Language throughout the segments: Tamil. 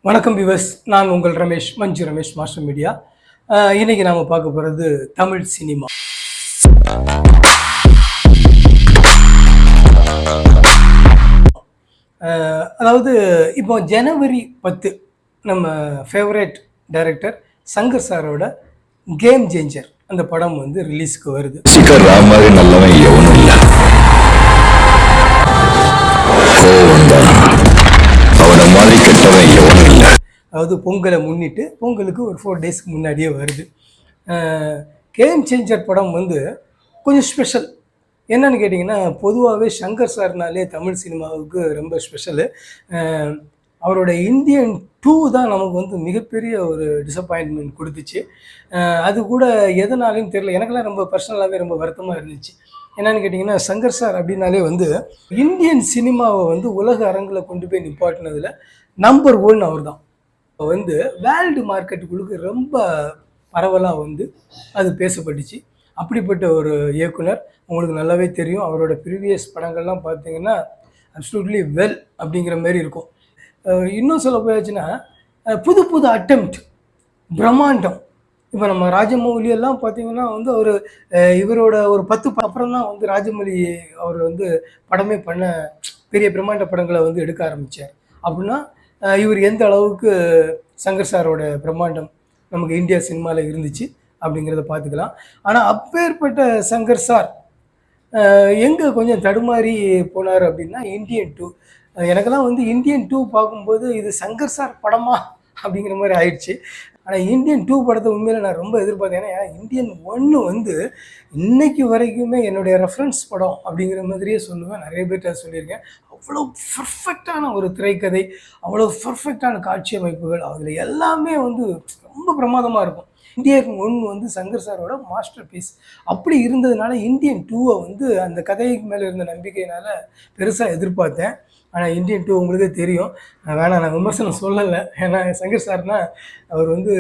வணக்கம் விவஸ், நான் உங்கள் ரமேஷ், மஞ்சு ரமேஷ், மாஸ்டர் மீடியா. இன்னைக்கு நாம் பார்க்க போகிறது தமிழ் சினிமா. அதாவது இப்போ ஜனவரி 10 நம்ம ஃபேவரட் டைரக்டர் சங்கர் சாரோட கேம் சேஞ்சர் அந்த படம் வந்து ரிலீஸ்க்கு வருது. நல்லவன் எவனும் இல்லை, அவனை மாதிரி கெட்டவன் எவனும் இல்லை. அதாவது பொங்கலை முன்னிட்டு பொங்கலுக்கு ஒரு 4 டேஸ்க்கு முன்னாடியே வருது. கேம் சேஞ்சர் படம் வந்து கொஞ்சம் ஸ்பெஷல். என்னன்னு கேட்டிங்கன்னா, பொதுவாகவே சங்கர் சார்னாலே தமிழ் சினிமாவுக்கு ரொம்ப ஸ்பெஷலு. அவரோட இந்தியன் 2 தான் நமக்கு வந்து மிகப்பெரிய ஒரு டிசப்பாயின்மெண்ட் கொடுத்துச்சு. அது கூட எதனாலும் தெரியல, எனக்கெல்லாம் ரொம்ப பர்சனலாகவே ரொம்ப வருத்தமாக இருந்துச்சு. என்னன்னு கேட்டிங்கன்னா, சங்கர் சார் அப்படின்னாலே வந்து இந்தியன் சினிமாவை வந்து உலக அரங்கில் கொண்டு போய் நிப்பாட்டினதில் நம்பர் 1 அவர் தான். வந்து வேர்ல்டு மார்க்கெட்டுக்குள்ளுக்கு ரொம்ப பரவலாக வந்து அது பேசப்பட்டுச்சு. அப்படிப்பட்ட ஒரு இயக்குனர், உங்களுக்கு நல்லாவே தெரியும். அவரோட ப்ரீவியஸ் படங்கள்லாம் பார்த்தீங்கன்னா அப்சல்யூட்லி வெல் அப்படிங்கிற மாதிரி இருக்கும். இன்னும் சொல்ல போயாச்சுன்னா புது புது அட்டெம்ப்ட், பிரம்மாண்டம். இப்போ நம்ம ராஜமௌலி எல்லாம் பார்த்தீங்கன்னா வந்து அவர் இவரோட ஒரு 10 அப்புறம் தான் வந்து ராஜமௌலி அவர் வந்து படமே பண்ண பெரிய பிரம்மாண்ட படங்களை வந்து எடுக்க ஆரம்பித்தார். அப்படின்னா இவர் எந்த அளவுக்கு சங்கர் சாரோட பிரம்மாண்டம் நமக்கு இந்தியா சினிமாவில் இருந்துச்சு அப்படிங்கிறத பார்த்துக்கலாம். ஆனால் அப்பேற்பட்ட சங்கர் சார் எங்கே கொஞ்சம் தடுமாறி போனார் அப்படின்னா இந்தியன் 2. எனக்கெல்லாம் வந்து இந்தியன் 2 பார்க்கும்போது இது சங்கர் சார் படமா அப்படிங்கிற மாதிரி ஆயிடுச்சு. ஆனால் இந்தியன் 2 படத்தை உண்மையில் நான் ரொம்ப எதிர்பார்த்தேன். ஏன்னா இந்தியன் 1 வந்து இன்னைக்கு வரைக்குமே என்னுடைய ரெஃபரன்ஸ் படம் அப்படிங்கிற மாதிரியே சொல்லுவேன். நிறைய பேர்கிட்ட சொல்லியிருக்கேன். அவ்வளோ பர்ஃபெக்டான ஒரு திரைக்கதை, அவ்வளோ பர்ஃபெக்டான காட்சி அமைப்புகள், அதில் எல்லாமே வந்து ரொம்ப பிரமாதமாக இருக்கும். இந்தியன் 1 வந்து சங்கர் சாரோட மாஸ்டர் பீஸ். அப்படி இருந்ததுனால இந்தியன் 2 வந்து அந்த கதைக்கு மேலே இருந்த நம்பிக்கையினால் பெருசாக எதிர்பார்த்தேன். ஆனால் இந்தியன் 2 உங்களுக்கே தெரியும். நான் விமர்சனம் சொல்லலை. ஏன்னா சங்கர் சார்னா அவர் வந்து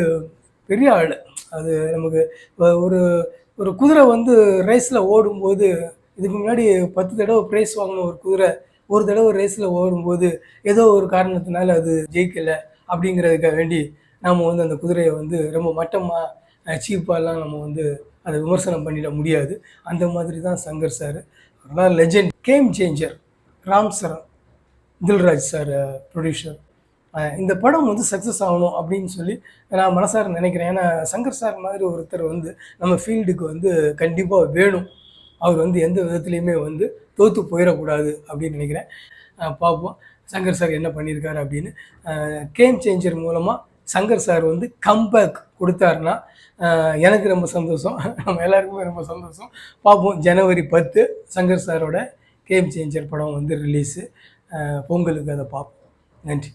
பெரிய ஆள். அது நமக்கு ஒரு ஒரு குதிரை வந்து ரேஸில் ஓடும்போது, இதுக்கு முன்னாடி 10 தடவை ப்ரைஸ் வாங்கின ஒரு குதிரை ஒரு தடவை ரேஸில் ஓடும்போது ஏதோ ஒரு காரணத்தினால அது ஜெயிக்கலை அப்படிங்கிறதுக்காக வேண்டி நாம் வந்து அந்த குதிரையை வந்து ரொம்ப மட்டமாக சீப்பாலாம் நம்ம வந்து அதை விமர்சனம் பண்ணிட முடியாது. அந்த மாதிரி தான் சங்கர் சார். அதனால் legend. Game changer, Ram Charan, Dilraj sir producer. இந்த படம் வந்து சக்ஸஸ் ஆகணும் அப்படின்னு சொல்லி நான் மனசார நினைக்கிறேன். ஏன்னா சங்கர் சார் மாதிரி ஒருத்தர் வந்து நம்ம ஃபீல்டுக்கு வந்து கண்டிப்பாக வேணும். அவர் வந்து எந்த விதத்துலேயுமே வந்து தோற்று போயிடக்கூடாது அப்படின்னு நினைக்கிறேன். பார்ப்போம் சங்கர் சார் என்ன பண்ணியிருக்காரு அப்படின்னு. கேம் சேஞ்சர் மூலமாக சங்கர் சார் வந்து கம்பேக் கொடுத்தாருன்னா எனக்கு ரொம்ப சந்தோஷம், நம்ம எல்லாருக்குமே ரொம்ப சந்தோஷம். பார்ப்போம். ஜனவரி 10 சங்கர் சாரோட கேம் சேஞ்சர் படம் வந்து ரிலீஸு. பொங்கலுக்கு அதை பார்ப்போம். நன்றி.